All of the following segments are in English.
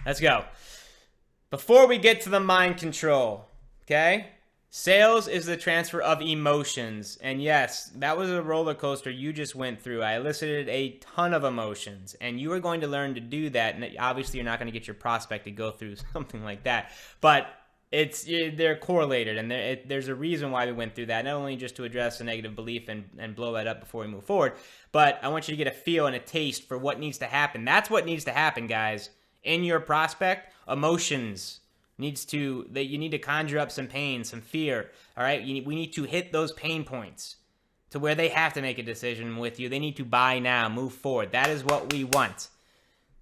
let's go. Before we get to the mind control, okay? Sales is the transfer of emotions. And yes, that was a roller coaster you just went through. I elicited a ton of emotions, and you are going to learn to do that. And obviously, you're not going to get your prospect to go through something like that. But they're correlated, and there's a reason why we went through that. Not only just to address a negative belief and blow that up before we move forward, but I want you to get a feel and a taste for what needs to happen. That's what needs to happen, guys. In your prospect, emotions. You need to conjure up some pain, some fear, all right? We need to hit those pain points to where they have to make a decision with you. They need to buy now, move forward. That is what we want.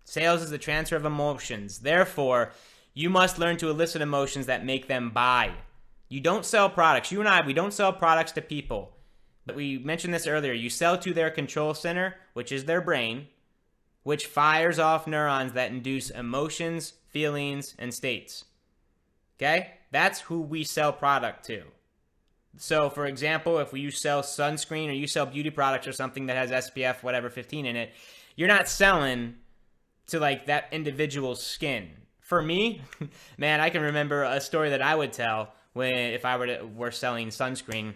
Sales is the transfer of emotions. Therefore, you must learn to elicit emotions that make them buy. You don't sell products. You and I, we don't sell products to people. But we mentioned this earlier. You sell to their control center, which is their brain, which fires off neurons that induce emotions, feelings, and states. Okay? That's who we sell product to. So, for example, if you sell sunscreen or you sell beauty products or something that has SPF, whatever, 15 in it, you're not selling to, like, that individual's skin. For me, man, I can remember a story that I would tell if I were selling sunscreen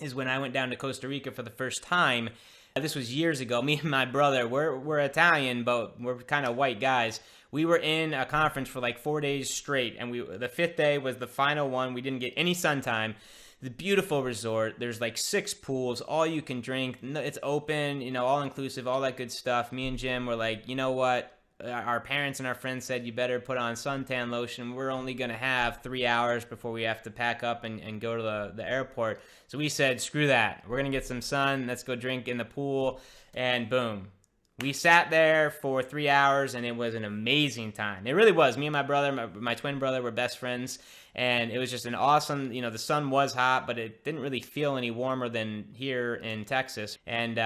is when I went down to Costa Rica for the first time. This was years ago. Me and my brother, we're Italian, but we're kind of white guys. We were in a conference for like 4 days straight, and the fifth day was the final one. We didn't get any sun time. The beautiful resort. There's like 6 pools, all you can drink. It's open, all inclusive, all that good stuff. Me and Jim were like, you know what? Our parents and our friends said you better put on suntan lotion. We're only going to have 3 hours before we have to pack up and go to the airport. So we said, screw that. We're going to get some sun. Let's go drink in the pool. And boom. We sat there for 3 hours, and it was an amazing time. It really was. Me and my brother, my twin brother, were best friends. And it was just an awesome, the sun was hot, but it didn't really feel any warmer than here in Texas. And,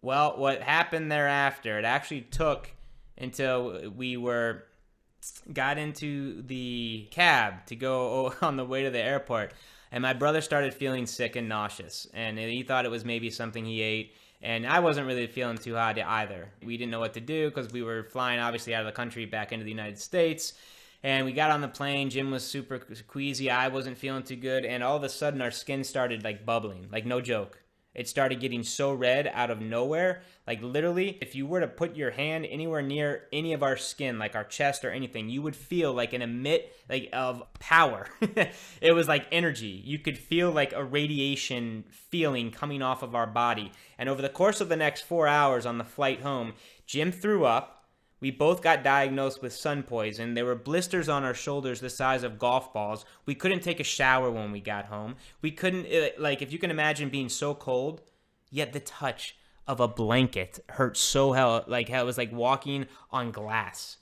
well, what happened thereafter, it actually took until we got into the cab to go on the way to the airport. And my brother started feeling sick and nauseous. And he thought it was maybe something he ate. And I wasn't really feeling too hot either. We didn't know what to do because we were flying, obviously, out of the country back into the United States. And we got on the plane. Jim was super queasy. I wasn't feeling too good. And all of a sudden, our skin started, like, bubbling. Like, no joke. It started getting so red out of nowhere. Like, literally, if you were to put your hand anywhere near any of our skin, like our chest or anything, you would feel like an emit of power. It was like energy. You could feel like a radiation feeling coming off of our body. And over the course of the next 4 hours on the flight home, Jim threw up. We both got diagnosed with sun poison. There were blisters on our shoulders the size of golf balls. We couldn't take a shower when we got home. We couldn't, if you can imagine being so cold, yet the touch of a blanket hurt so hell, like how it was like walking on glass.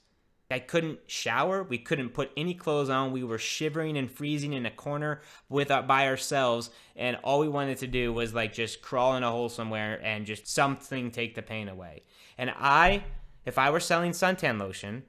I couldn't shower. We couldn't put any clothes on. We were shivering and freezing in a corner by ourselves. And all we wanted to do was like just crawl in a hole somewhere and just something take the pain away. And if I were selling suntan lotion,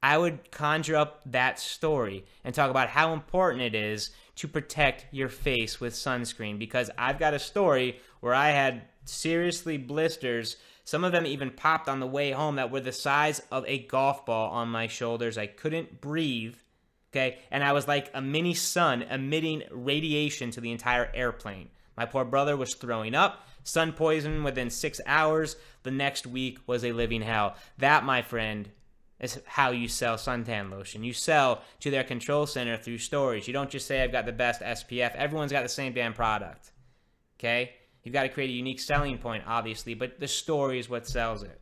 I would conjure up that story and talk about how important it is to protect your face with sunscreen, because I've got a story where I had seriously blisters. Some of them even popped on the way home that were the size of a golf ball on my shoulders. I couldn't breathe, okay? And I was like a mini sun emitting radiation to the entire airplane. My poor brother was throwing up. Sun poison within 6 hours. The next week was a living hell. That, my friend, is how you sell suntan lotion. You sell to their control center through stories. You don't just say, I've got the best SPF. Everyone's got the same damn product. Okay? You've got to create a unique selling point, obviously, but the story is what sells it.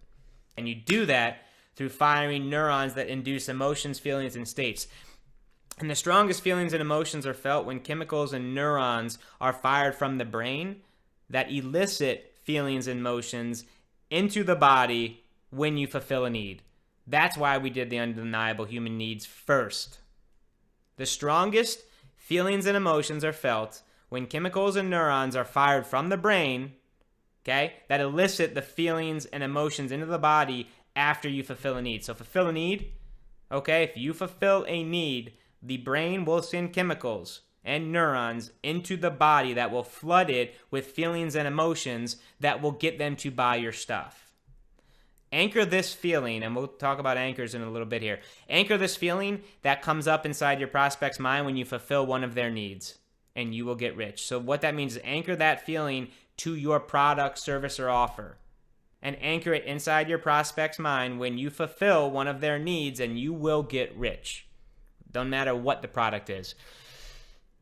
And you do that through firing neurons that induce emotions, feelings, and states. And the strongest feelings and emotions are felt when chemicals and neurons are fired from the brain that elicit feelings and emotions into the body when you fulfill a need. That's why we did the undeniable human needs first. The strongest feelings and emotions are felt when chemicals and neurons are fired from the brain, okay, that elicit the feelings and emotions into the body after you fulfill a need. So fulfill a need, okay, if you fulfill a need, the brain will send chemicals and neurons into the body that will flood it with feelings and emotions that will get them to buy your stuff. Anchor this feeling, and we'll talk about anchors in a little bit here. Anchor this feeling that comes up inside your prospect's mind when you fulfill one of their needs, and you will get rich. So what that means is anchor that feeling to your product, service, or offer, and anchor it inside your prospect's mind when you fulfill one of their needs, and you will get rich. Don't matter what the product is.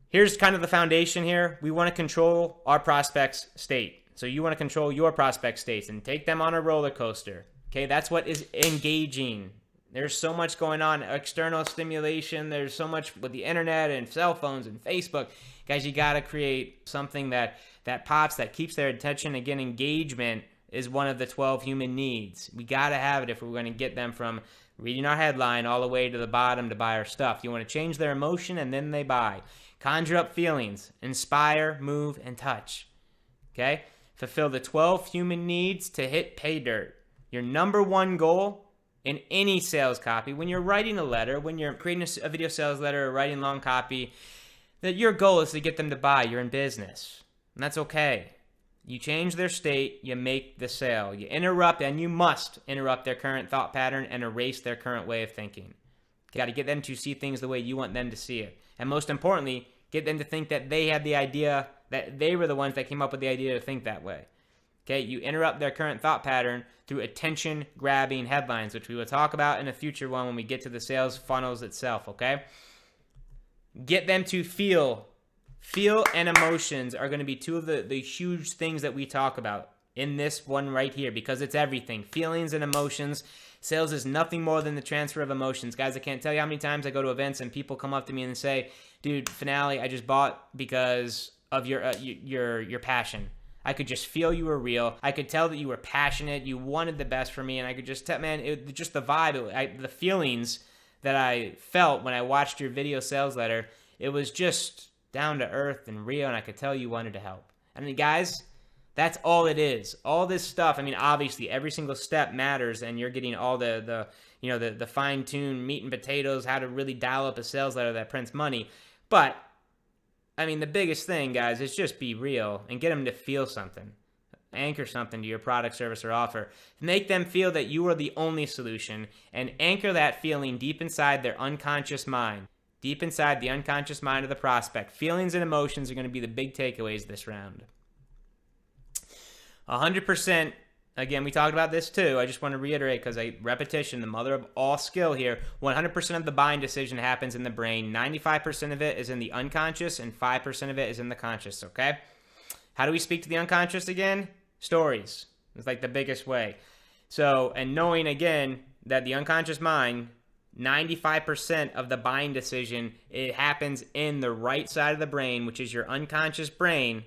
Here's kind of the foundation here. We want to control our prospect's state. So you want to control your prospect states and take them on a roller coaster. Okay, that's what is engaging. There's so much going on, external stimulation. There's so much with the internet and cell phones and Facebook. Guys, you got to create something that pops, that keeps their attention. Again, engagement is one of the 12 human needs. We got to have it if we're going to get them from reading our headline all the way to the bottom to buy our stuff. You want to change their emotion and then they buy. Conjure up feelings, inspire, move, and touch. Okay? Fulfill the 12 human needs to hit pay dirt. Your number one goal in any sales copy, when you're writing a letter, when you're creating a video sales letter or writing long copy, that your goal is to get them to buy. You're in business. And that's okay. You change their state, you make the sale. You interrupt, and you must interrupt their current thought pattern and erase their current way of thinking. You got to get them to see things the way you want them to see it. And most importantly, get them to think that they had the idea, that they were the ones that came up with the idea to think that way. Okay, you interrupt their current thought pattern through attention-grabbing headlines, which we will talk about in a future one when we get to the sales funnels itself, okay? Get them to feel. Feel and emotions are going to be two of the huge things that we talk about in this one right here, because it's everything. Feelings and emotions. Sales is nothing more than the transfer of emotions. Guys, I can't tell you how many times I go to events and people come up to me and say, dude, Finale, I just bought because of your passion. I could just feel you were real. I could tell that you were passionate. You wanted the best for me. And I could just tell, man, just the vibe, the feelings that I felt when I watched your video sales letter, it was just down to earth and real. And I could tell you wanted to help. I mean, guys, that's all it is. All this stuff. I mean, obviously, every single step matters. And you're getting all the fine-tuned meat and potatoes, how to really dial up a sales letter that prints money. But I mean, the biggest thing, guys, is just be real and get them to feel something. Anchor something to your product, service, or offer. Make them feel that you are the only solution, and anchor that feeling deep inside their unconscious mind, deep inside the unconscious mind of the prospect. Feelings and emotions are going to be the big takeaways this round. 100%. Again, we talked about this too. I just want to reiterate because repetition, the mother of all skill here. 100% of the buying decision happens in the brain. 95% of it is in the unconscious, and 5% of it is in the conscious, okay? How do we speak to the unconscious again? Stories. It's like the biggest way. So, and knowing again that the unconscious mind, 95% of the buying decision, it happens in the right side of the brain, which is your unconscious brain,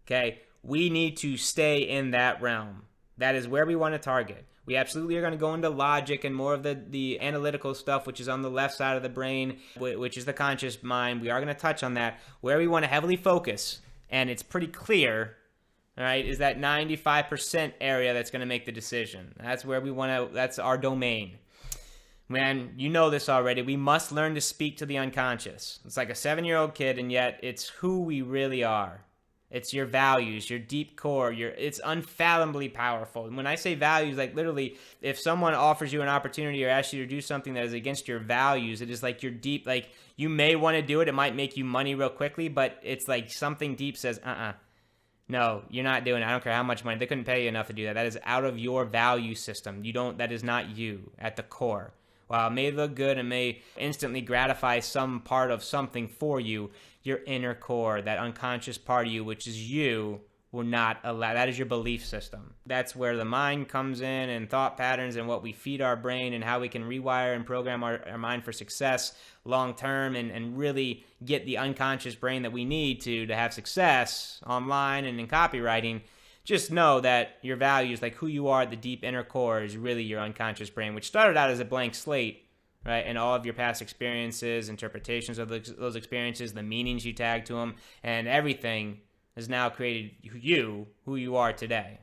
okay? We need to stay in that realm. That is where we want to target. We absolutely are going to go into logic and more of the analytical stuff, which is on the left side of the brain, which is the conscious mind. We are going to touch on that. Where we want to heavily focus, and it's pretty clear, all right, is that 95% area that's going to make the decision. That's where we want to, that's our domain. Man, you know this already. We must learn to speak to the unconscious. It's like a 7-year-old kid, and yet it's who we really are. It's your values, your deep core. It's unfathomably powerful. And when I say values, like literally, if someone offers you an opportunity or asks you to do something that is against your values, it is like your deep, like you may want to do it. It might make you money real quickly, but it's like something deep says, no, you're not doing it. I don't care how much money. They couldn't pay you enough to do that. That is out of your value system. That is not you at the core. While it may look good and may instantly gratify some part of something for you, your inner core, that unconscious part of you, which is you, will not allow. That is your belief system. That's where the mind comes in, and thought patterns, and what we feed our brain, and how we can rewire and program our mind for success long term, and really get the unconscious brain that we need to have success online and in copywriting. Just know that your values, like who you are at the deep inner core, is really your unconscious brain, which started out as a blank slate, right? And all of your past experiences, interpretations of those experiences, the meanings you tag to them, and everything has now created you, who you are today.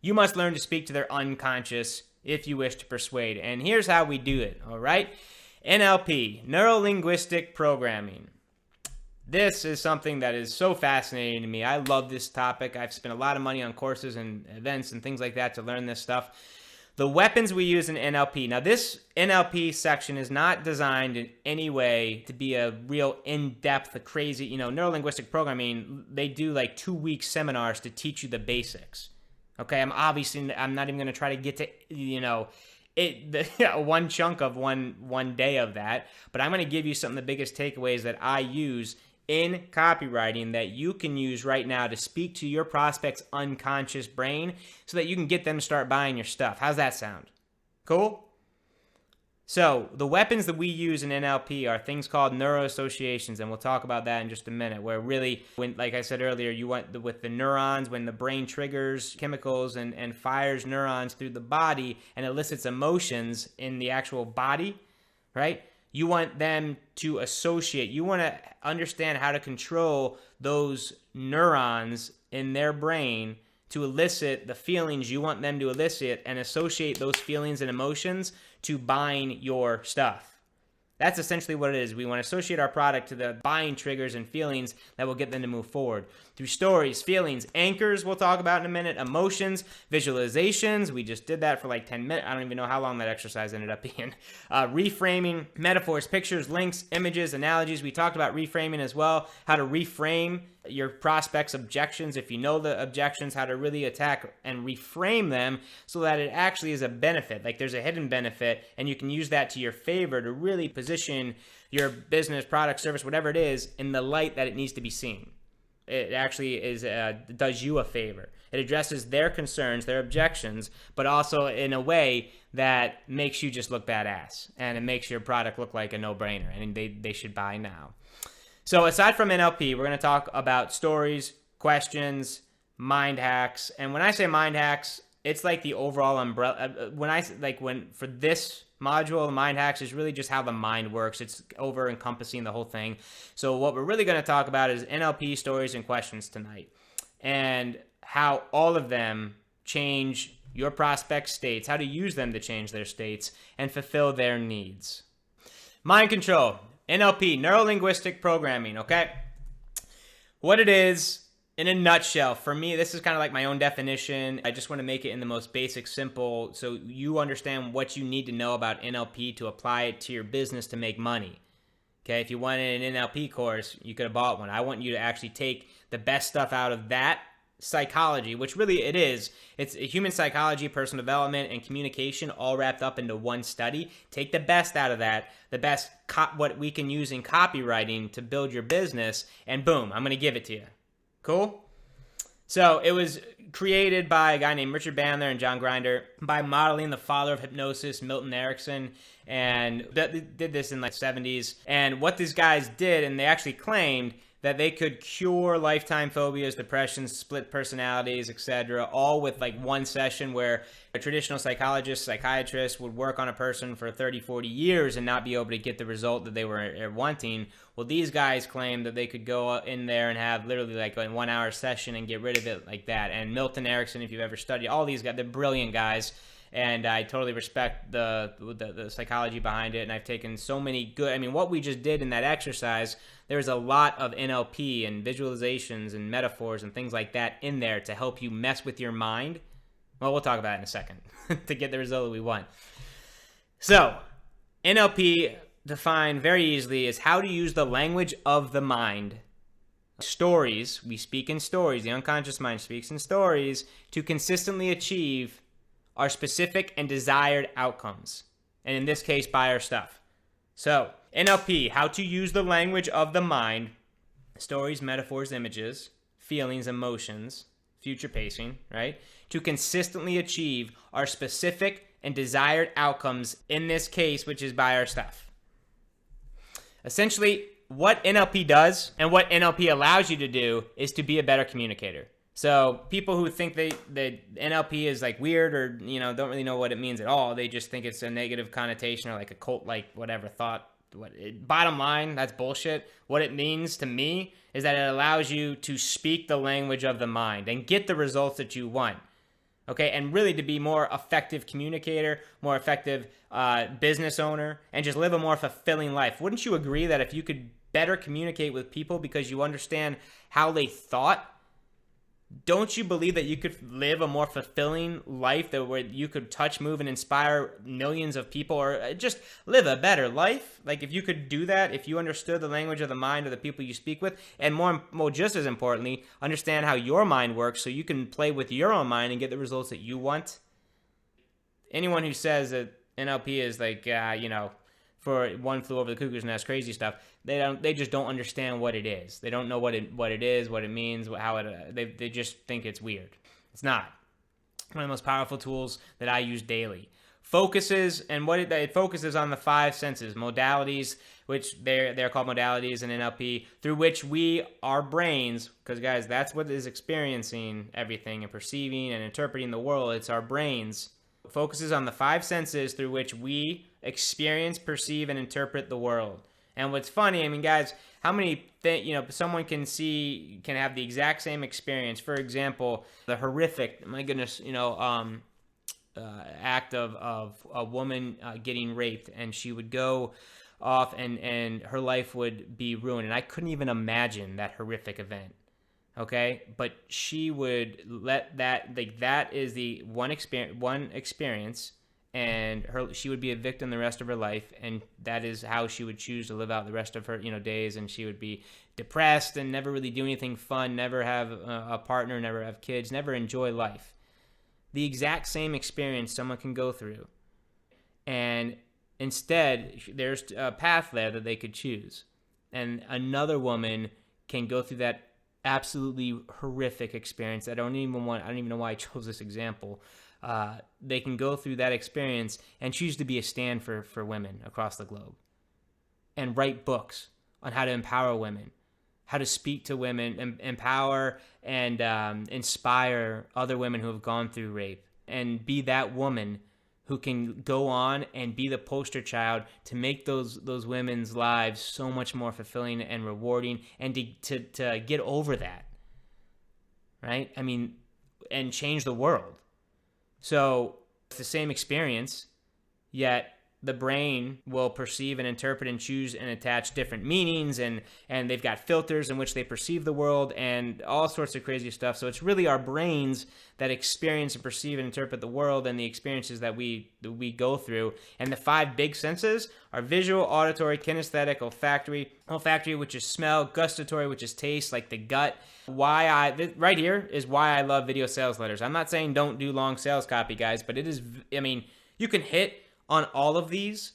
You must learn to speak to their unconscious if you wish to persuade. And here's how we do it, all right? NLP, Neuro-Linguistic Programming. This is something that is so fascinating to me. I love this topic. I've spent a lot of money on courses and events and things like that to learn this stuff. The weapons we use in NLP. Now, this NLP section is not designed in any way to be a real in-depth, crazy, neuro-linguistic programming. They do like 2-week seminars to teach you the basics. Okay, I'm not even going to try to get to, one chunk of one day of that, but I'm going to give you some of the biggest takeaways that I use in copywriting that you can use right now to speak to your prospect's unconscious brain so that you can get them to start buying your stuff. How's that sound? Cool? So the weapons that we use in NLP are things called neuroassociations, and we'll talk about that in just a minute, where really, when, like I said earlier, you want with the neurons, when the brain triggers chemicals and fires neurons through the body and elicits emotions in the actual body, right? You want them to associate. You want to understand how to control those neurons in their brain to elicit the feelings you want them to elicit and associate those feelings and emotions to buying your stuff. That's essentially what it is. We want to associate our product to the buying triggers and feelings that will get them to move forward. Through stories, feelings, anchors we'll talk about in a minute, emotions, visualizations. We just did that for like 10 minutes. I don't even know how long that exercise ended up being. Reframing, metaphors, pictures, links, images, analogies. We talked about reframing as well, how to reframe your prospects' objections. If you know the objections, how to really attack and reframe them so that it actually is a benefit. Like there's a hidden benefit, and you can use that to your favor to really position your business, product, service, whatever it is, in the light that it needs to be seen. It actually does you a favor. It addresses their concerns, their objections, but also in a way that makes you just look badass, and it makes your product look like a no-brainer, and they should buy now. So aside from NLP, we're going to talk about stories, questions, mind hacks. And when I say mind hacks, it's like the overall umbrella. For this module, mind hacks is really just how the mind works. It's over encompassing the whole thing. So what we're really going to talk about is NLP, stories, and questions tonight, and how all of them change your prospect states, how to use them to change their states and fulfill their needs. Mind control. NLP, neuro-linguistic programming, okay? What it is, in a nutshell, for me, this is kind of like my own definition. I just want to make it in the most basic, simple, so you understand what you need to know about NLP to apply it to your business to make money. Okay, if you wanted an NLP course, you could have bought one. I want you to actually take the best stuff out of that psychology, which really it is. It's human psychology, personal development, and communication all wrapped up into one study. Take the best out of that, the best what we can use in copywriting to build your business, and boom, I'm going to give it to you. Cool? So it was created by a guy named Richard Bandler and John Grinder by modeling the father of hypnosis, Milton Erickson, and did this in like 70s. And what these guys did, and they actually claimed that they could cure lifetime phobias, depression, split personalities, etc., all with like one session, where a traditional psychiatrist would work on a person for 30, 40 years and not be able to get the result that they were wanting. Well, these guys claimed that they could go in there and have literally like a 1 hour session and get rid of it like that. And Milton Erickson, if you've ever studied, all these guys, they're brilliant guys. And I totally respect the psychology behind it. And I've taken so many what we just did in that exercise, there's a lot of NLP and visualizations and metaphors and things like that in there to help you mess with your mind. Well, we'll talk about it in a second to get the result that we want. So, NLP, defined very easily, is how to use the language of the mind. Stories, we speak in stories. The unconscious mind speaks in stories to consistently achieve our specific and desired outcomes, and in this case, buy our stuff. So, NLP, how to use the language of the mind, stories, metaphors, images, feelings, emotions, future pacing, right, to consistently achieve our specific and desired outcomes, in this case, which is buy our stuff. Essentially, what NLP does and what NLP allows you to do is to be a better communicator. So people who think that NLP is like weird or, don't really know what it means at all, they just think it's a negative connotation or like a cult-like whatever thought. Bottom line, that's bullshit. What it means to me is that it allows you to speak the language of the mind and get the results that you want. Okay, and really to be more effective communicator, more effective business owner, and just live a more fulfilling life. Wouldn't you agree that if you could better communicate with people because you understand how they thought, don't you believe that you could live a more fulfilling life where you could touch, move, and inspire millions of people, or just live a better life? Like, if you could do that, if you understood the language of the mind of the people you speak with, and more, just as importantly, understand how your mind works so you can play with your own mind and get the results that you want. Anyone who says that NLP is like, for one flew over the cuckoo's nest, crazy stuff, they just don't understand what it is. They don't know what it is, what it means, how it. They just think it's weird. It's not. One of the most powerful tools that I use daily. Focuses, and what it focuses on the 5 senses, modalities, which they're called modalities in NLP, through which our brains, because guys, that's what is experiencing everything and perceiving and interpreting the world. It's our brains. Focuses on the 5 senses through which we experience, perceive, and interpret the world. And what's funny, I mean, guys, how many someone can have the exact same experience. For example, the horrific, my goodness, act of a woman getting raped, and she would go off and her life would be ruined. And I couldn't even imagine that horrific event. Okay, but she would let that is the one experience, and she would be a victim the rest of her life, and that is how she would choose to live out the rest of her days. And she would be depressed and never really do anything fun, never have a partner, never have kids, never enjoy life. The exact same experience someone can go through, and instead there's a path there that they could choose, and another woman can go through that absolutely horrific experience. I don't even know why I chose this example. They can go through that experience and choose to be a stand for women across the globe, and write books on how to empower women, how to speak to women, empower and inspire other women who have gone through rape, and be that woman who can go on and be the poster child to make those women's lives so much more fulfilling and rewarding, and to get over that, right? I mean, and change the world. So it's the same experience, yet the brain will perceive and interpret and choose and attach different meanings, and they've got filters in which they perceive the world and all sorts of crazy stuff. So it's really our brains that experience and perceive and interpret the world and the experiences that we go through. And the 5 big senses are visual, auditory, kinesthetic, olfactory, which is smell, gustatory, which is taste, like the gut. Right here is why I love video sales letters. I'm not saying don't do long sales copy, guys, but it is, I mean, you can hit on all of these,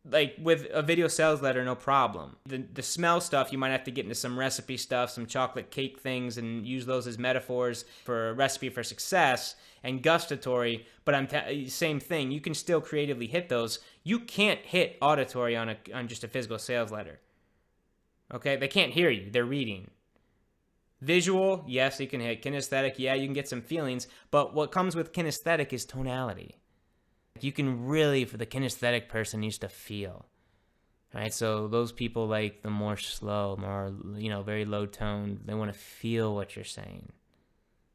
like with a video sales letter, no problem. The smell stuff, you might have to get into some recipe stuff, some chocolate cake things, and use those as metaphors for a recipe for success. And gustatory, but same thing. You can still creatively hit those. You can't hit auditory on just a physical sales letter. Okay, they can't hear you; they're reading. Visual, yes, you can hit. Kinesthetic, yeah, you can get some feelings. But what comes with kinesthetic is tonality. You can really, for the kinesthetic person, needs to feel, right? So those people like the more slow, more, very low tone, they want to feel what you're saying.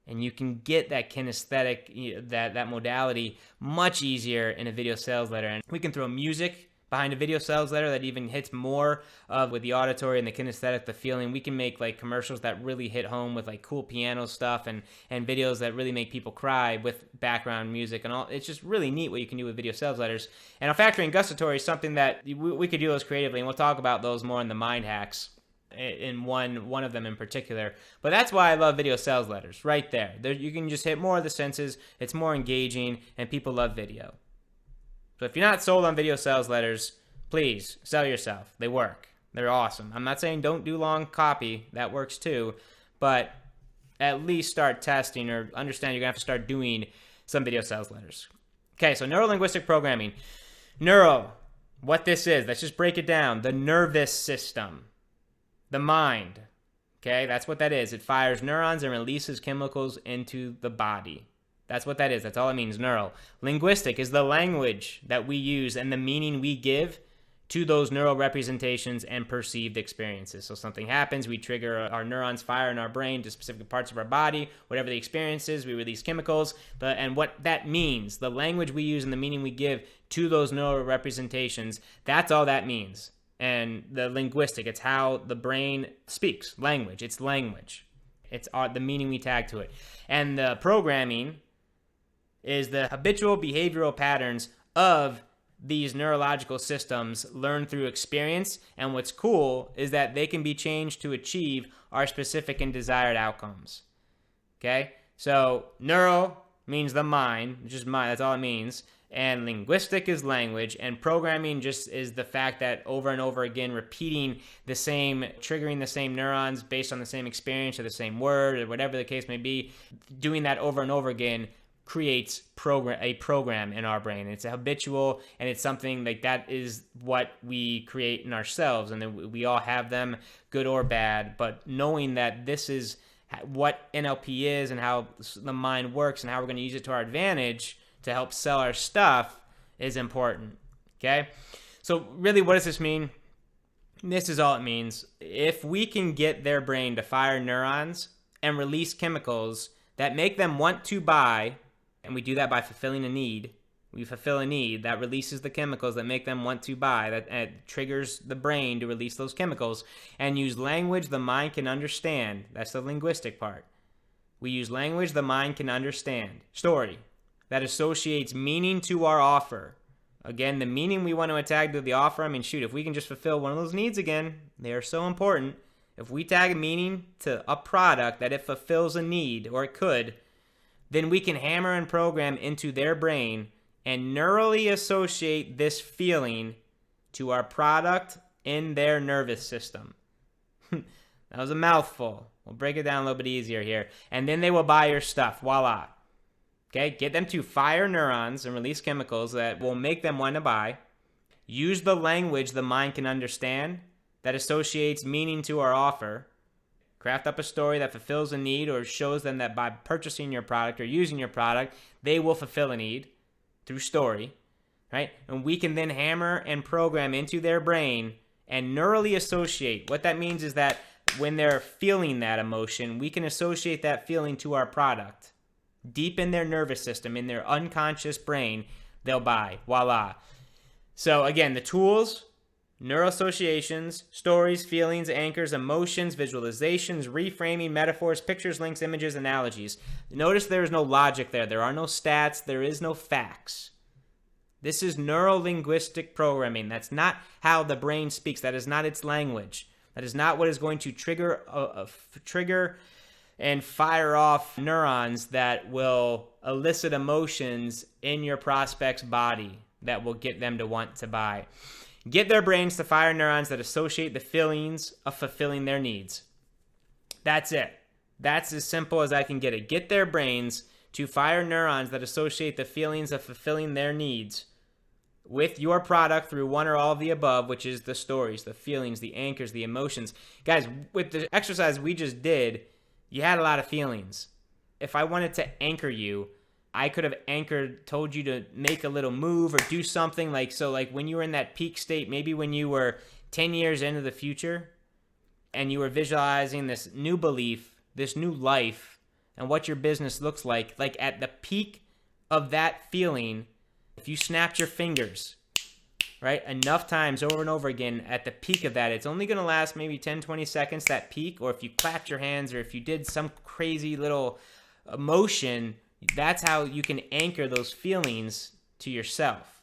And you can get that kinesthetic, that modality much easier in a video sales letter. And we can throw music behind a video sales letter that even hits more with the auditory and the kinesthetic, the feeling. We can make like commercials that really hit home with like cool piano stuff, and videos that really make people cry with background music and all. It's just really neat what you can do with video sales letters. And olfactory and gustatory is something that we could do those creatively, and we'll talk about those more in the mind hacks, in one of them in particular. But that's why I love video sales letters right there. You can just hit more of the senses. It's more engaging, and people love video. So if you're not sold on video sales letters, please sell yourself. They work. They're awesome. I'm not saying don't do long copy. That works too. But at least start testing, or understand you're going to have to start doing some video sales letters. Okay, so neuro-linguistic programming. Neuro, what this is, let's just break it down. The nervous system. The mind. Okay, that's what that is. It fires neurons and releases chemicals into the body. That's what that is. That's all it means, neural. Linguistic is the language that we use and the meaning we give to those neural representations and perceived experiences. So something happens, we trigger, our neurons fire in our brain to specific parts of our body. Whatever the experience is, we release chemicals. And what that means, the language we use and the meaning we give to those neural representations, that's all that means. and the linguistic. It's how the brain speaks. Language. It's language. It's the meaning we tag to it. And the programming is the habitual behavioral patterns of these neurological systems learned through experience. And what's cool is that they can be changed to achieve our specific and desired outcomes. Okay? So neuro means the mind, just mind, that's all it means. And linguistic is language, and programming just is the fact that over and over again repeating the same, triggering the same neurons based on the same experience or the same word or whatever the case may be, doing that over and over again creates a program in our brain. It's a habitual, and it's something like that is what we create in ourselves, and then we all have them, good or bad. But knowing that this is what NLP is and how the mind works and how we're going to use it to our advantage to help sell our stuff is important. Okay? So really, what does this mean? This is all it means. If we can get their brain to fire neurons and release chemicals that make them want to buy, and we do that by fulfilling a need. We fulfill a need that releases the chemicals that make them want to buy, that triggers the brain to release those chemicals, and use language the mind can understand. That's the linguistic part. We use language the mind can understand. Story that associates meaning to our offer. Again, the meaning we want to tag to the offer. I mean, shoot, if we can just fulfill one of those needs again, they are so important. If we tag a meaning to a product that it fulfills a need, or it could, then we can hammer and program into their brain and neurally associate this feeling to our product in their nervous system. That was a mouthful. We'll break it down a little bit easier here. And then they will buy your stuff. Voila. Okay, get them to fire neurons and release chemicals that will make them want to buy. Use the language the mind can understand that associates meaning to our offer. Craft up a story that fulfills a need or shows them that by purchasing your product or using your product, they will fulfill a need through story, right? And we can then hammer and program into their brain and neurally associate. What that means is that when they're feeling that emotion, we can associate that feeling to our product. Deep in their nervous system, in their unconscious brain, they'll buy. Voila. So again, the tools: neuroassociations, stories, feelings, anchors, emotions, visualizations, reframing, metaphors, pictures, links, images, analogies. Notice there is no logic there. There are no stats. There is no facts. This is neuro-linguistic programming. That's not how the brain speaks. That is not its language. That is not what is going to trigger and fire off neurons that will elicit emotions in your prospect's body that will get them to want to buy. Get their brains to fire neurons that associate the feelings of fulfilling their needs. That's it. That's as simple as I can get it. Get their brains to fire neurons that associate the feelings of fulfilling their needs with your product through one or all of the above, which is the stories, the feelings, the anchors, the emotions. Guys, with the exercise we just did, you had a lot of feelings. If I wanted to anchor you, I could have told you to make a little move or do something like when you were in that peak state, maybe when you were 10 years into the future and you were visualizing this new belief, this new life, and what your business looks like at the peak of that feeling, if you snapped your fingers, right, enough times over and over again at the peak of that, it's only going to last maybe 10, 20 seconds, that peak, or if you clapped your hands or if you did some crazy little motion, that's how you can anchor those feelings to yourself.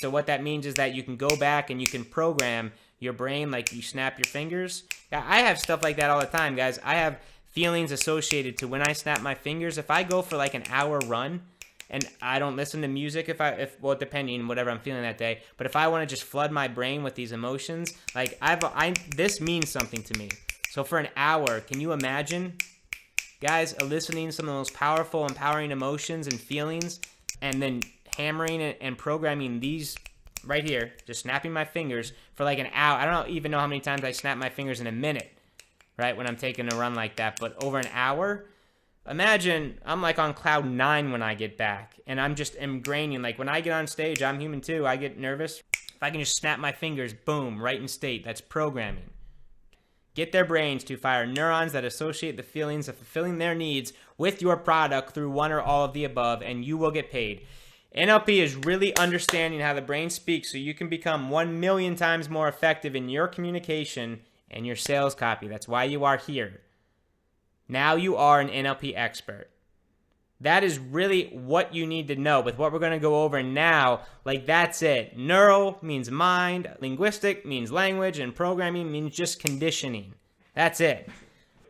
So what that means is that you can go back and you can program your brain like you snap your fingers. I have stuff like that all the time, guys. I have feelings associated to when I snap my fingers. If I go for like an hour run and I don't listen to music, depending on whatever I'm feeling that day, but if I want to just flood my brain with these emotions, like this means something to me. So for an hour, can you imagine, guys, eliciting some of the most powerful, empowering emotions and feelings, and then hammering and programming these right here, just snapping my fingers for like an hour. I don't even know how many times I snap my fingers in a minute, right, when I'm taking a run like that, but over an hour, imagine I'm like on cloud 9 when I get back, and I'm just ingraining, like when I get on stage, I'm human too, I get nervous. If I can just snap my fingers, boom, right in state, that's programming. Get their brains to fire neurons that associate the feelings of fulfilling their needs with your product through one or all of the above, and you will get paid. NLP is really understanding how the brain speaks so you can become 1,000,000 times more effective in your communication and your sales copy. That's why you are here. Now you are an NLP expert. That is really what you need to know with what we're going to go over now. Like, that's it. Neural means mind, linguistic means language, and programming means just conditioning. That's it.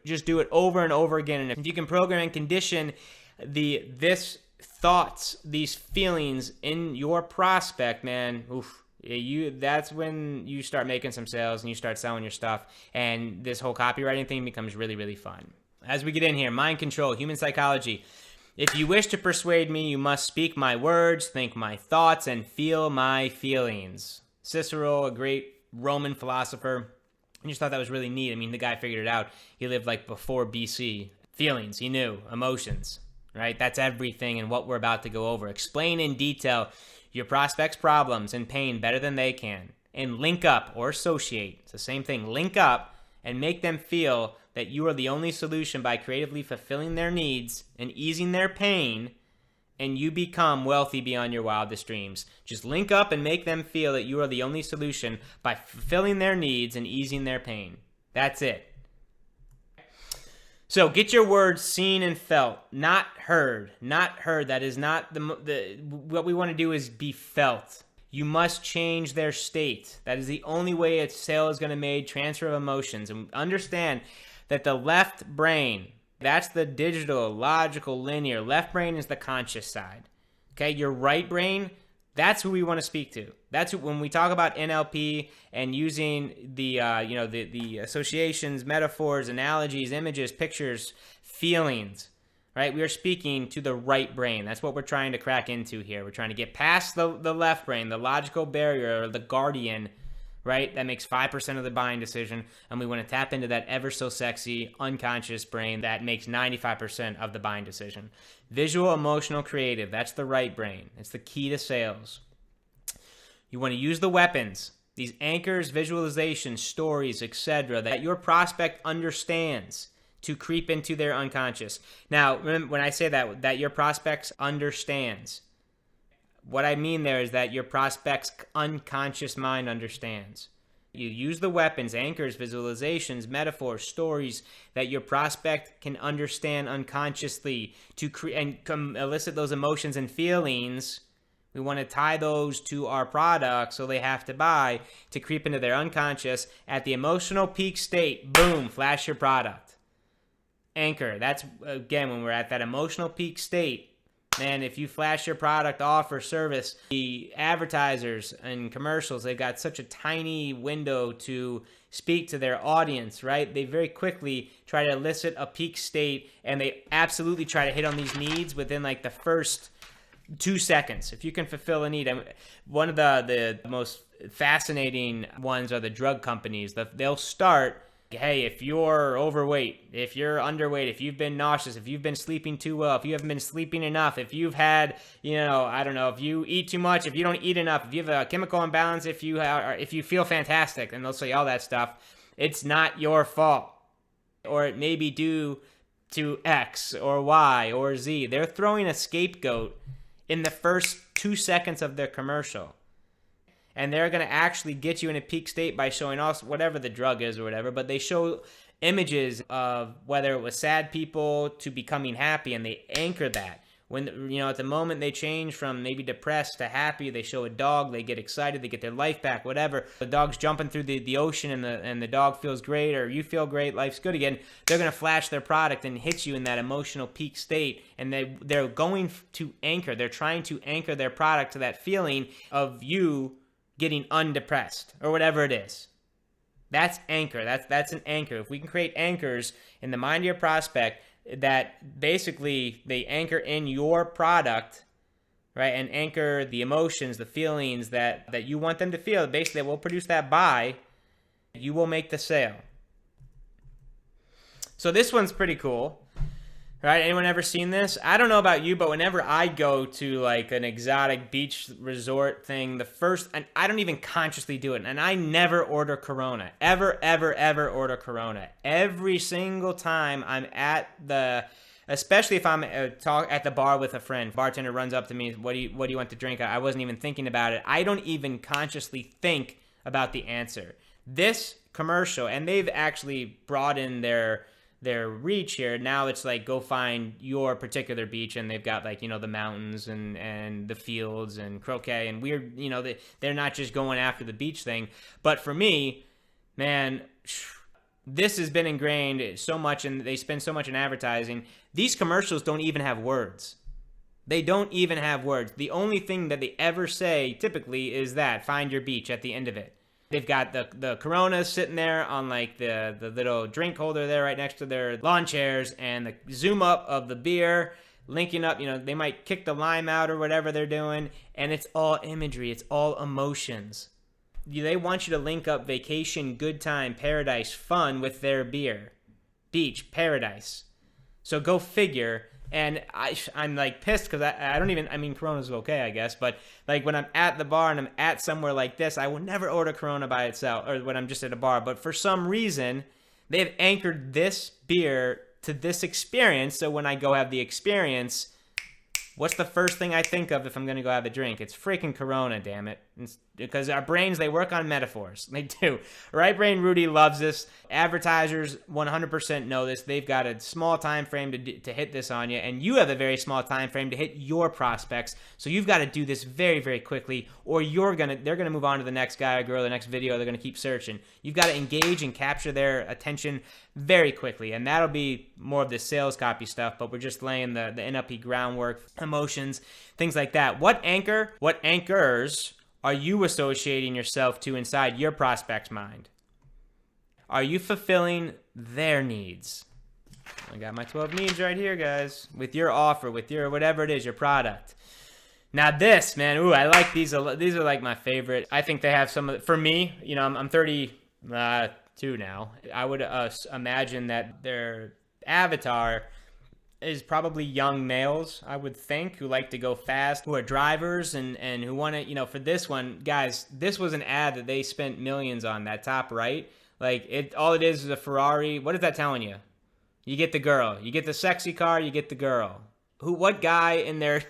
Just do it over and over again. And if you can program and condition this thoughts, these feelings in your prospect, man, that's when you start making some sales and you start selling your stuff. And this whole copywriting thing becomes really, really fun. As we get in here, mind control, human psychology. If you wish to persuade me, you must speak my words, think my thoughts, and feel my feelings. Cicero, a great Roman philosopher, I just thought that was really neat. I mean, the guy figured it out. He lived like before BC. Feelings, he knew. Emotions, right? That's everything and what we're about to go over. Explain in detail your prospects' problems and pain better than they can. And link up or associate. It's the same thing. Link up and make them feel that you are the only solution by creatively fulfilling their needs and easing their pain, and you become wealthy beyond your wildest dreams. Just link up and make them feel that you are the only solution by fulfilling their needs and easing their pain. That's it. So get your words seen and felt, not heard. Not heard. That is not what we want to do is be felt. You must change their state. That is the only way a sale is going to make transfer of emotions. And understand that the left brain, that's the digital, logical, linear. Left brain is the conscious side. Okay, your right brain, that's who we want to speak to. That's who, when we talk about NLP and using the associations, metaphors, analogies, images, pictures, feelings, right? We are speaking to the right brain. That's what we're trying to crack into here. We're trying to get past the left brain, the logical barrier, or the guardian, right? That makes 5% of the buying decision. And we want to tap into that ever so sexy unconscious brain that makes 95% of the buying decision. Visual, emotional, creative. That's the right brain. It's the key to sales. You want to use the weapons, these anchors, visualizations, stories, etc., that your prospect understands to creep into their unconscious. Now, remember, when I say that your prospects understands, what I mean there is that your prospect's unconscious mind understands. You use the weapons, anchors, visualizations, metaphors, stories that your prospect can understand unconsciously to elicit those emotions and feelings. We want to tie those to our product so they have to buy to creep into their unconscious. At the emotional peak state, boom, flash your product. Anchor, that's, again, when we're at that emotional peak state. Man, if you flash your product, offer, service, the advertisers and commercials, they've got such a tiny window to speak to their audience, right? They very quickly try to elicit a peak state, and they absolutely try to hit on these needs within like the first 2 seconds. If you can fulfill a need. One of the most fascinating ones are the drug companies. They'll start, hey, if you're overweight, if you're underweight, if you've been nauseous, if you've been sleeping too well, if you haven't been sleeping enough, if you've had, I don't know, if you eat too much, if you don't eat enough, if you have a chemical imbalance, if you feel fantastic, and they'll say all that stuff, it's not your fault. Or it may be due to X or Y or Z. They're throwing a scapegoat in the first 2 seconds of their commercial. And they're going to actually get you in a peak state by showing us whatever the drug is or whatever. But they show images of whether it was sad people to becoming happy, and they anchor that. When, at the moment they change from maybe depressed to happy, they show a dog, they get excited, they get their life back, whatever. The dog's jumping through the ocean and the dog feels great, or you feel great, life's good again. They're going to flash their product and hit you in that emotional peak state. And they're going to anchor. They're trying to anchor their product to that feeling of you getting undepressed or whatever it is. That's anchor. That's an anchor. If we can create anchors in the mind of your prospect that basically they anchor in your product, right, and anchor the emotions, the feelings that you want them to feel, basically that will produce that buy, you will make the sale. So this one's pretty cool. Right? Anyone ever seen this? I don't know about you, but whenever I go to like an exotic beach resort thing, and I don't even consciously do it, and I never order Corona. Ever order Corona. Every single time I'm at the especially if I'm at the bar with a friend. Bartender runs up to me, what do you want to drink? I wasn't even thinking about it. I don't even consciously think about the answer. This commercial, and they've actually broadened their reach here. Now it's like, go find your particular beach, and they've got like, you know, the mountains and the fields and croquet and weird, you know, they're not just going after the beach thing. But for me, man, this has been ingrained so much, and they spend so much in advertising. These commercials don't even have words. They don't even have words. The only thing that they ever say typically is that, find your beach at the end of it. They've got the Coronas sitting there on like the little drink holder there right next to their lawn chairs, and the zoom up of the beer linking up. You know, they might kick the lime out or whatever they're doing, and it's all imagery. It's all emotions. They want you to link up vacation, good time, paradise, fun with their beer. Beach, paradise. So go figure. And I'm like pissed because I don't even, I mean, Corona's okay, I guess. But like when I'm at the bar and I'm at somewhere like this, I will never order Corona by itself, or when I'm just at a bar. But for some reason, they've anchored this beer to this experience. So when I go have the experience, what's the first thing I think of if I'm going to go have a drink? It's freaking Corona, damn it. Because our brains, they work on metaphors. They do. Right Brain Rudy loves this. Advertisers 100% know this. They've got a small time frame to hit this on you, and you have a very small time frame to hit your prospects. So you've got to do this very, very quickly, or they're going to move on to the next guy or girl, the next video. They're going to keep searching. You've got to engage and capture their attention very quickly, and that'll be more of the sales copy stuff, but we're just laying the NLP groundwork, emotions, things like that. What anchors are you associating yourself to inside your prospect's mind? Are you fulfilling their needs? I got my 12 needs right here, guys. With your offer, with your whatever it is, your product. Now this, man, ooh, I like these. These are like my favorite. I think they have some of, for me, you know, I'm 32 now. I would imagine that their avatar is probably young males, I would think, who like to go fast, who are drivers and who want to, you know, for this one, guys, this was an ad that they spent millions on, that top right. Like, all it is a Ferrari. What is that telling you? You get the girl. You get the sexy car, you get the girl. What guy in their,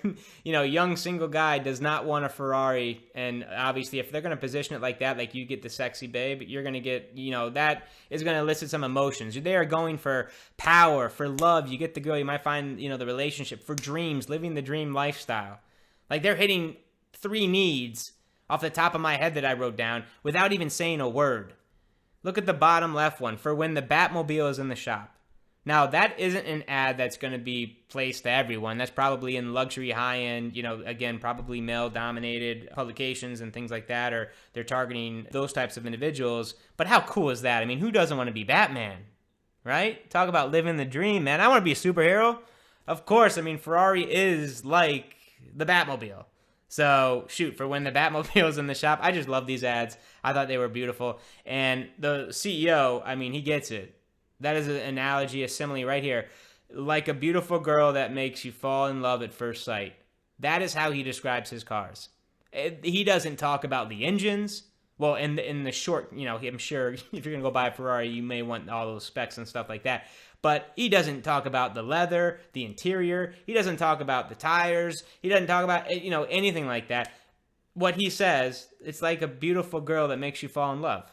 you know, young single guy does not want a Ferrari? And obviously, if they're going to position it like that, like you get the sexy babe, you're going to get, you know, that is going to elicit some emotions. They are going for power, for love. You get the girl, you might find, you know, the relationship, for dreams, living the dream lifestyle. Like, they're hitting 3 needs off the top of my head that I wrote down without even saying a word. Look at the bottom left one, for when the Batmobile is in the shop. Now, that isn't an ad that's going to be placed to everyone. That's probably in luxury, high-end, you know, again, probably male-dominated publications and things like that, or they're targeting those types of individuals. But how cool is that? I mean, who doesn't want to be Batman, right? Talk about living the dream, man. I want to be a superhero. Of course, I mean, Ferrari is like the Batmobile. So, shoot, for when the Batmobile's in the shop, I just love these ads. I thought they were beautiful. And the CEO, I mean, he gets it. That is an analogy, a simile right here. Like a beautiful girl that makes you fall in love at first sight. That is how he describes his cars. He doesn't talk about the engines. Well, in the short, you know, I'm sure if you're going to go buy a Ferrari, you may want all those specs and stuff like that. But he doesn't talk about the leather, the interior. He doesn't talk about the tires. He doesn't talk about, you know, anything like that. What he says, it's like a beautiful girl that makes you fall in love.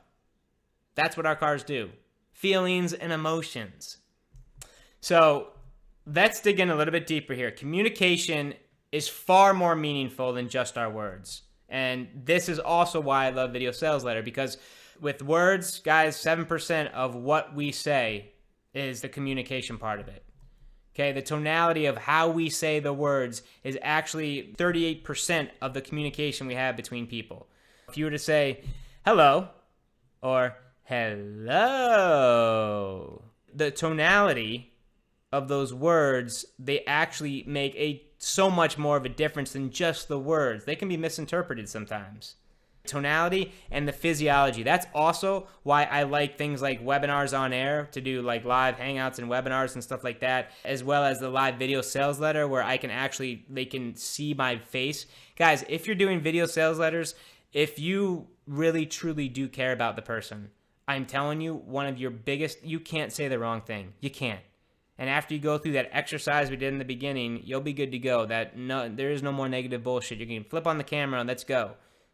That's what our cars do. Feelings and emotions. So let's dig in a little bit deeper here. Communication is far more meaningful than just our words. And this is also why I love Video Sales Letter, because with words, guys, 7% of what we say is the communication part of it. Okay, the tonality of how we say the words is actually 38% of the communication we have between people. If you were to say hello or hello, the tonality of those words, they actually make so much more of a difference than just the words. They can be misinterpreted sometimes. Tonality and the physiology. That's also why I like things like webinars on air, to do like live hangouts and webinars and stuff like that, as well as the live video sales letter where they can see my face. Guys, if you're doing video sales letters, if you really truly do care about the person, I'm telling you, one of your biggest, you can't say the wrong thing. You can't. And after you go through that exercise we did in the beginning, you'll be good to go. There is no more negative bullshit. You can flip on the camera and let's go.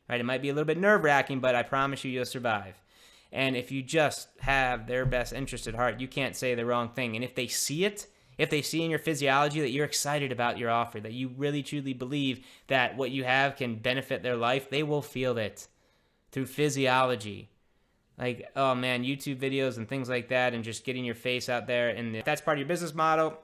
Right? It might be a little bit nerve-wracking, but I promise you'll survive. And if you just have their best interest at heart, you can't say the wrong thing. And if they see it, if they see in your physiology that you're excited about your offer, that you really truly believe that what you have can benefit their life, they will feel it through physiology. Like, oh man, YouTube videos and things like that, and just getting your face out there. And if that's part of your business model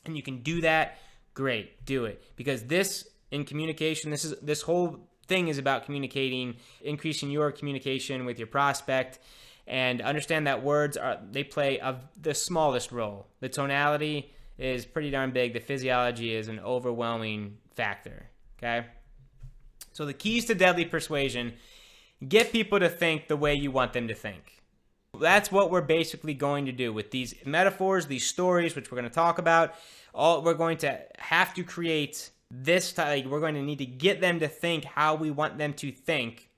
and you can do that, great, do it. Because this, in communication, this whole thing is about communicating, increasing your communication with your prospect. And understand that words they play the smallest role. The tonality is pretty darn big. The physiology is an overwhelming factor. Okay? So the keys to deadly persuasion: get people to think the way you want them to think. That's what we're basically going to do with these metaphors, these stories, which we're going to talk about. We're going to have to create this type. We're going to need to get them to think how we want them to think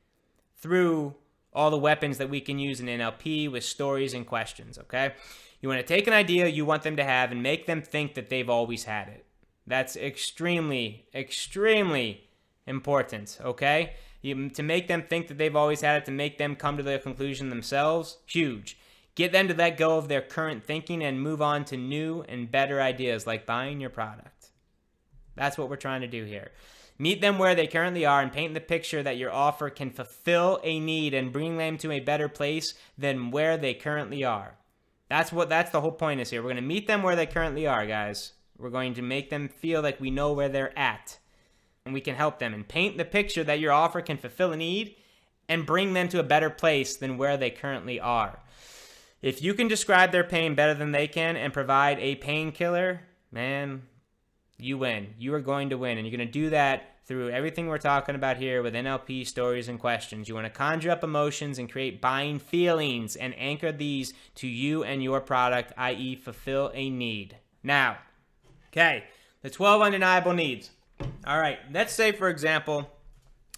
through all the weapons that we can use in NLP with stories and questions, okay? You want to take an idea you want them to have and make them think that they've always had it. That's extremely, extremely important, okay? To make them think that they've always had it, to make them come to the conclusion themselves, huge. Get them to let go of their current thinking and move on to new and better ideas like buying your product. That's what we're trying to do here. Meet them where they currently are and paint the picture that your offer can fulfill a need and bring them to a better place than where they currently are. That's the whole point is here. We're going to meet them where they currently are, guys. We're going to make them feel like we know where they're at. And we can help them and paint the picture that your offer can fulfill a need and bring them to a better place than where they currently are. If you can describe their pain better than they can and provide a painkiller, man, you win. You are going to win. And you're going to do that through everything we're talking about here with NLP, stories, and questions. You want to conjure up emotions and create buying feelings and anchor these to you and your product, i.e. fulfill a need. Now, okay, the 12 undeniable needs. All right, let's say, for example,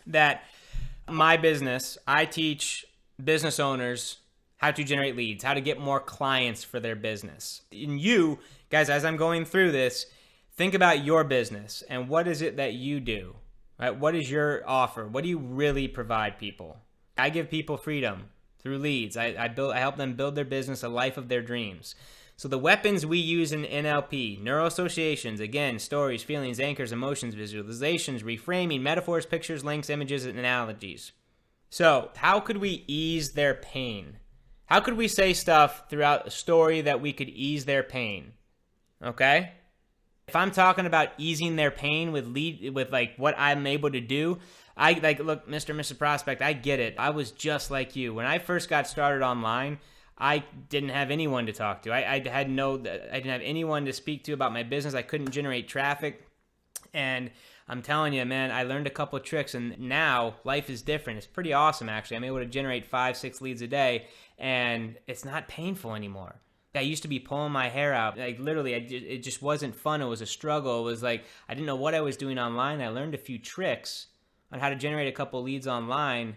that my business, I teach business owners how to generate leads, how to get more clients for their business. And you, guys, as I'm going through this, think about your business and what is it that you do, right? What is your offer? What do you really provide people? I give people freedom through leads. I help them build their business, a life of their dreams. So the weapons we use in NLP, neuroassociations, again, stories, feelings, anchors, emotions, visualizations, reframing, metaphors, pictures, links, images, and analogies. So how could we ease their pain? How could we say stuff throughout a story that we could ease their pain? Okay? If I'm talking about easing their pain with like what I'm able to do, look, Mr. and Mrs. Prospect, I get it. I was just like you. When I first got started online, I didn't have anyone to talk to. I didn't have anyone to speak to about my business. I couldn't generate traffic. And I'm telling you, man, I learned a couple of tricks, and now life is different. It's pretty awesome, actually. I'm able to generate 5-6 leads a day, and it's not painful anymore. I used to be pulling my hair out. Like, literally, it just wasn't fun. It was a struggle. It was like I didn't know what I was doing online. I learned a few tricks on how to generate a couple leads online,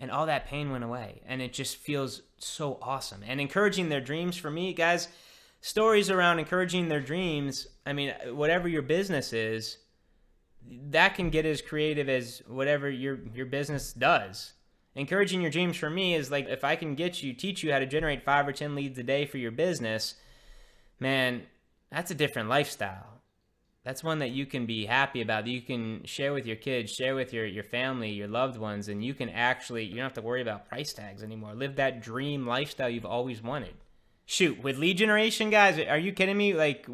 and all that pain went away. And it just feels so awesome. And encouraging their dreams for me, guys, stories around encouraging their dreams, I mean, whatever your business is, that can get as creative as whatever your business does. Encouraging your dreams for me is like, if I can teach you how to generate 5 or 10 leads a day for your business, man, that's a different lifestyle. That's one that you can be happy about, that you can share with your kids, share with your family, your loved ones, and you don't have to worry about price tags anymore. Live that dream lifestyle you've always wanted. Shoot, with lead generation, guys, are you kidding me? Like,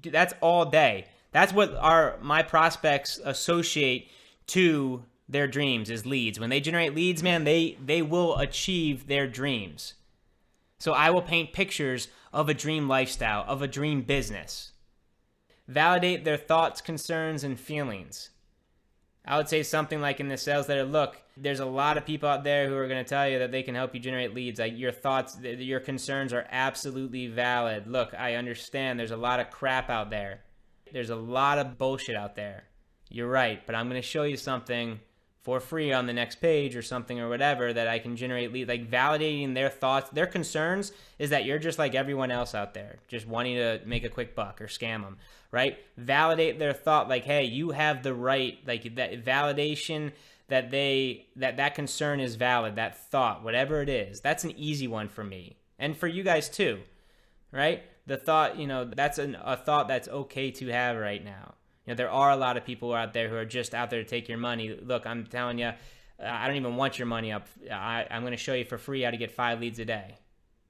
that's all day. That's what my prospects associate to their dreams is leads. When they generate leads, man, they will achieve their dreams. So I will paint pictures of a dream lifestyle, of a dream business. Validate their thoughts, concerns, and feelings. I would say something like in the sales letter, look, there's a lot of people out there who are going to tell you that they can help you generate leads. Like, your thoughts, your concerns are absolutely valid. Look, I understand there's a lot of crap out there. There's a lot of bullshit out there. You're right, but I'm going to show you something for free on the next page or something or whatever, that I can generate leads, like validating their thoughts. Their concerns is that you're just like everyone else out there, just wanting to make a quick buck or scam them, right? Validate their thought, like, hey, you have the right, like that validation that that concern is valid, that thought, whatever it is. That's an easy one for me and for you guys too, right? The thought, that's a thought that's okay to have right now. There are a lot of people out there who are just out there to take your money. Look, I'm telling you, I don't even want your money up. I'm going to show you for free how to get 5 leads a day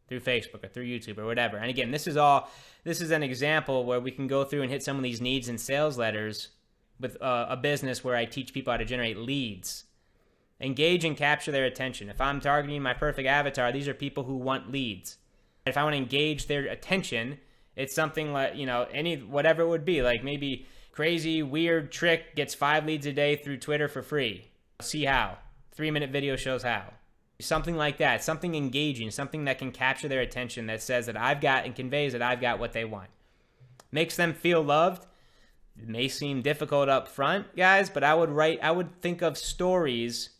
through Facebook or through YouTube or whatever. And again, this is an example where we can go through and hit some of these needs and sales letters with a business where I teach people how to generate leads. Engage and capture their attention. If I'm targeting my perfect avatar, these are people who want leads. If I want to engage their attention, it's something like, whatever it would be, like maybe crazy, weird trick gets 5 leads a day through Twitter for free. See how. 3-minute video shows how. Something like that. Something engaging. Something that can capture their attention, that says that I've got and conveys that I've got what they want. Makes them feel loved. It may seem difficult up front, guys, but I would think of stories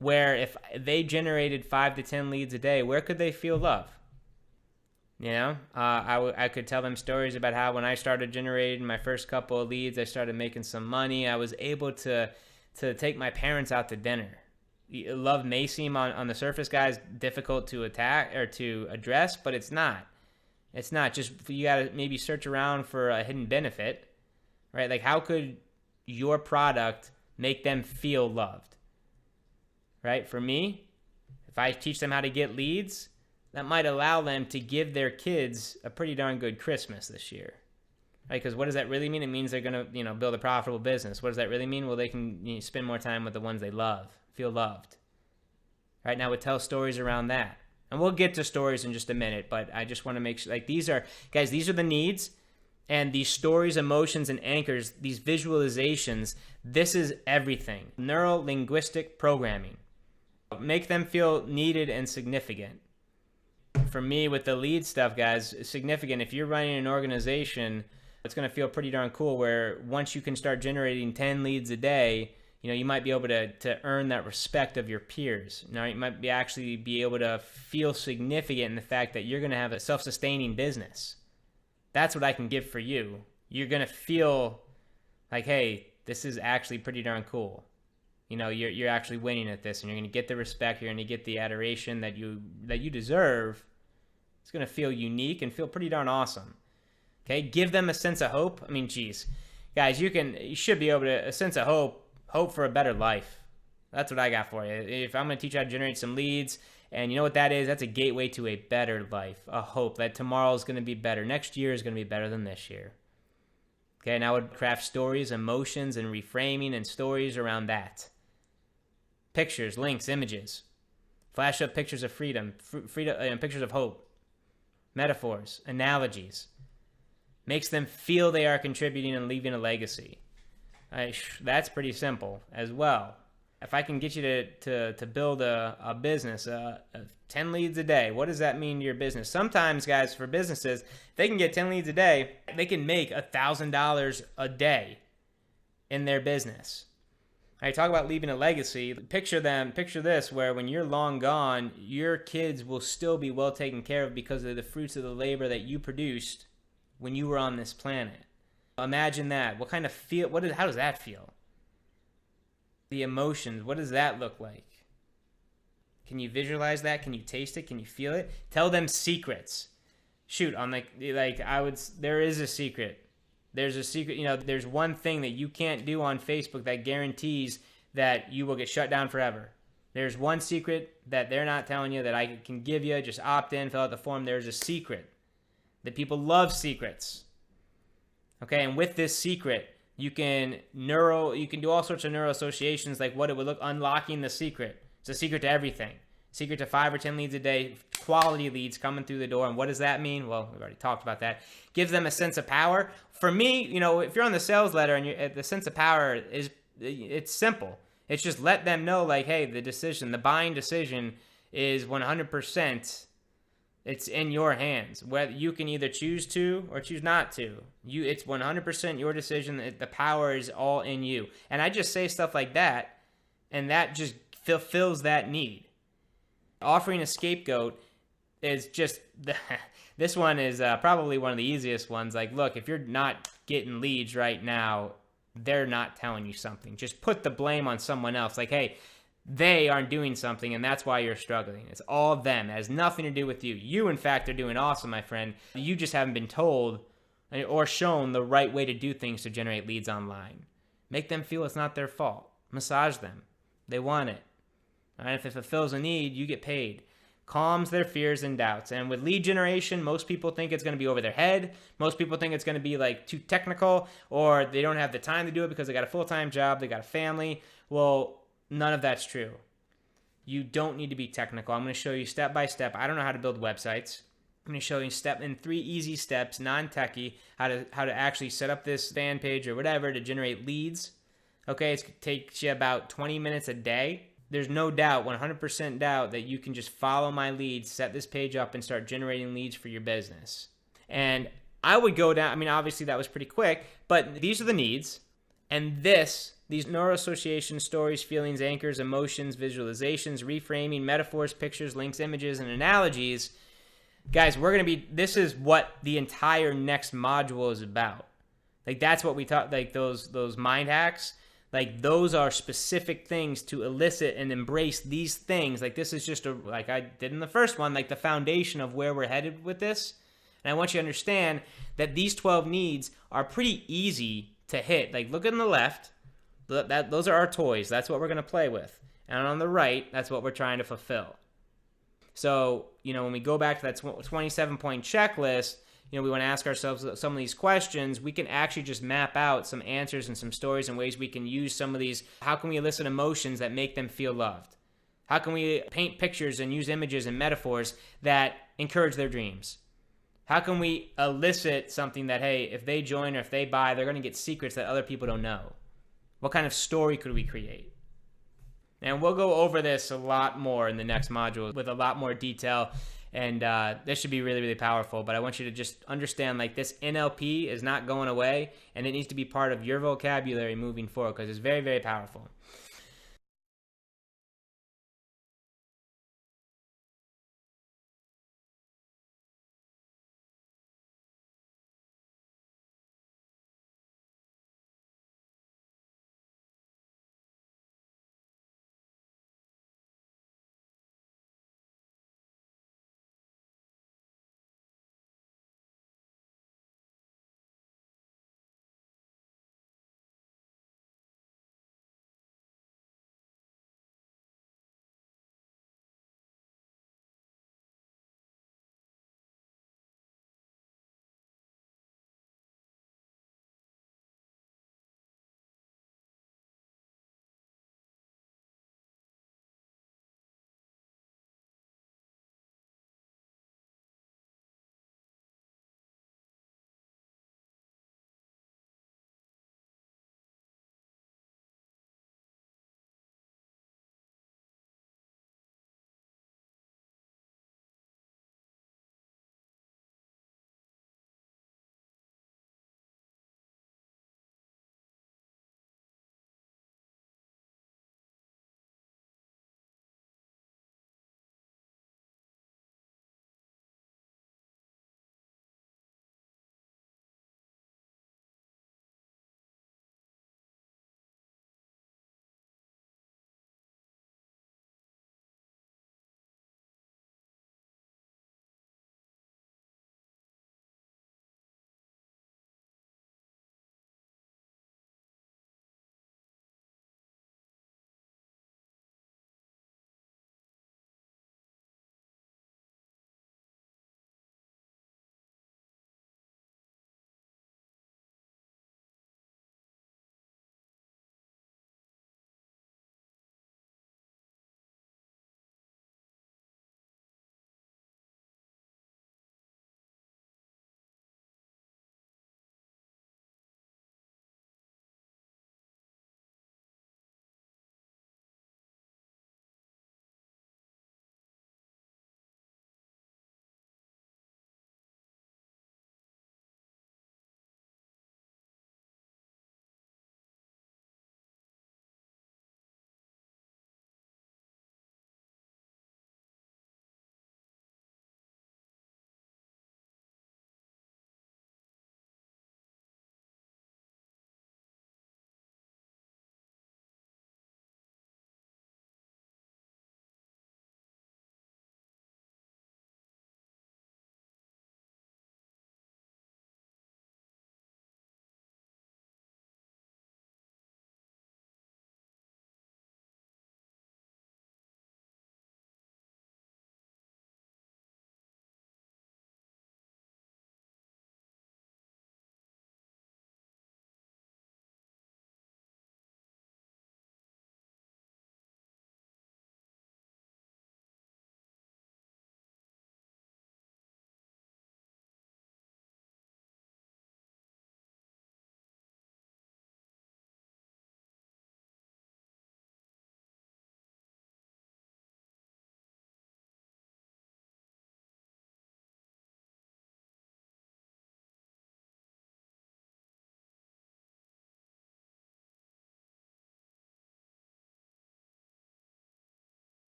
where if they generated 5 to 10 leads a day, where could they feel love? I could tell them stories about how when I started generating my first couple of leads, I started making some money. I was able to take my parents out to dinner. Love may seem on the surface, guys, difficult to attack or to address, but it's not. It's not. Just you got to maybe search around for a hidden benefit, right? Like, how could your product make them feel loved, right? For me, if I teach them how to get leads, that might allow them to give their kids a pretty darn good Christmas this year, right? Because what does that really mean? It means they're going to, build a profitable business. What does that really mean? Well, they can spend more time with the ones they love, feel loved. Right now, we tell stories around that. And we'll get to stories in just a minute, but I just want to make sure, like, these are the needs, and these stories, emotions, and anchors, these visualizations, this is everything. Neuro-linguistic programming. Make them feel needed and significant. For me, with the lead stuff, guys, significant. If you're running an organization, it's going to feel pretty darn cool where once you can start generating 10 leads a day, you might be able to earn that respect of your peers. You might be able to feel significant in the fact that you're going to have a self-sustaining business. That's what I can give for you. You're going to feel like, hey, this is actually pretty darn cool. You're actually winning at this, and you're going to get the respect. You're going to get the adoration that you deserve. It's going to feel unique and feel pretty darn awesome. Okay, give them a sense of hope. I mean, geez, guys, you should be able to a sense of hope for a better life. That's what I got for you. If I'm going to teach you how to generate some leads, and you know what that is? That's a gateway to a better life, a hope that tomorrow is going to be better. Next year is going to be better than this year. Okay, and I would craft stories, emotions, and reframing and stories around that. Pictures, links, images. Flash up pictures of freedom, pictures of hope. Metaphors, analogies. Makes them feel they are contributing and leaving a legacy. That's pretty simple as well. If I can get you to build a business, 10 leads a day, what does that mean to your business? Sometimes, guys, for businesses, if they can get 10 leads a day, they can make $1,000 a day in their business. I talk about leaving a legacy. Picture this, where when you're long gone, your kids will still be well taken care of because of the fruits of the labor that you produced when you were on this planet. Imagine that. What kind of how does that feel? The emotions, what does that look like? Can you visualize that? Can you taste it? Can you feel it? Tell them secrets. Shoot, there is a secret. There's a secret, there's one thing that you can't do on Facebook that guarantees that you will get shut down forever. There's one secret that they're not telling you that I can give you. Just opt in, fill out the form. There's a secret. That people love secrets. Okay, and with this secret, you can do all sorts of neuro associations, like what it would look, unlocking the secret. It's a secret to everything. Secret to 5 or 10 leads a day, quality leads coming through the door. And what does that mean? Well, we've already talked about that. Gives them a sense of power. For me, if you're on the sales letter and the sense of power it's simple. It's just let them know, like, hey, the buying decision is 100%. It's in your hands. Whether you can either choose to or choose not to. It's 100% your decision. The power is all in you. And I just say stuff like that. And that just fulfills that need. Offering a scapegoat is just, this one is probably one of the easiest ones. Like, look, if you're not getting leads right now, they're not telling you something. Just put the blame on someone else. Like, hey, they aren't doing something, and that's why you're struggling. It's all them. It has nothing to do with you. You, in fact, are doing awesome, my friend. You just haven't been told or shown the right way to do things to generate leads online. Make them feel it's not their fault. Massage them. They want it. All right? If it fulfills a need, you get paid. Calms their fears and doubts. And with lead generation, most people think it's going to be over their head. Most people think it's going to be like too technical, or they don't have the time to do it because they got a full-time job, they got a family. Well, none of that's true. You don't need to be technical. I'm going to show you step by step. I don't know how to build websites. I'm going to show you in 3 easy steps, non-techie, how to actually set up this fan page or whatever to generate leads. Okay, it takes you about 20 minutes a day. There's no doubt, 100% doubt, that you can just follow my leads, set this page up, and start generating leads for your business. And I would go down, I mean, obviously that was pretty quick, but these are the needs. And these neuroassociation, stories, feelings, anchors, emotions, visualizations, reframing, metaphors, pictures, links, images, and analogies. Guys, this is what the entire next module is about. Like, that's what we taught, like those mind hacks. Like, those are specific things to elicit and embrace these things. Like, this is just like I did in the first one, like the foundation of where we're headed with this. And I want you to understand that these 12 needs are pretty easy to hit. Like, look on the left. Those are our toys. That's what we're going to play with. And on the right, that's what we're trying to fulfill. So, when we go back to that 27-point checklist, we want to ask ourselves some of these questions. We can actually just map out some answers and some stories and ways we can use some of these. How can we elicit emotions that make them feel loved? How can we paint pictures and use images and metaphors that encourage their dreams? How can we elicit something that, hey, if they join or if they buy, they're going to get secrets that other people don't know? What kind of story could we create? And we'll go over this a lot more in the next module with a lot more detail. And this should be really, really powerful. But I want you to just understand, like, this NLP is not going away, and it needs to be part of your vocabulary moving forward because it's very, very powerful.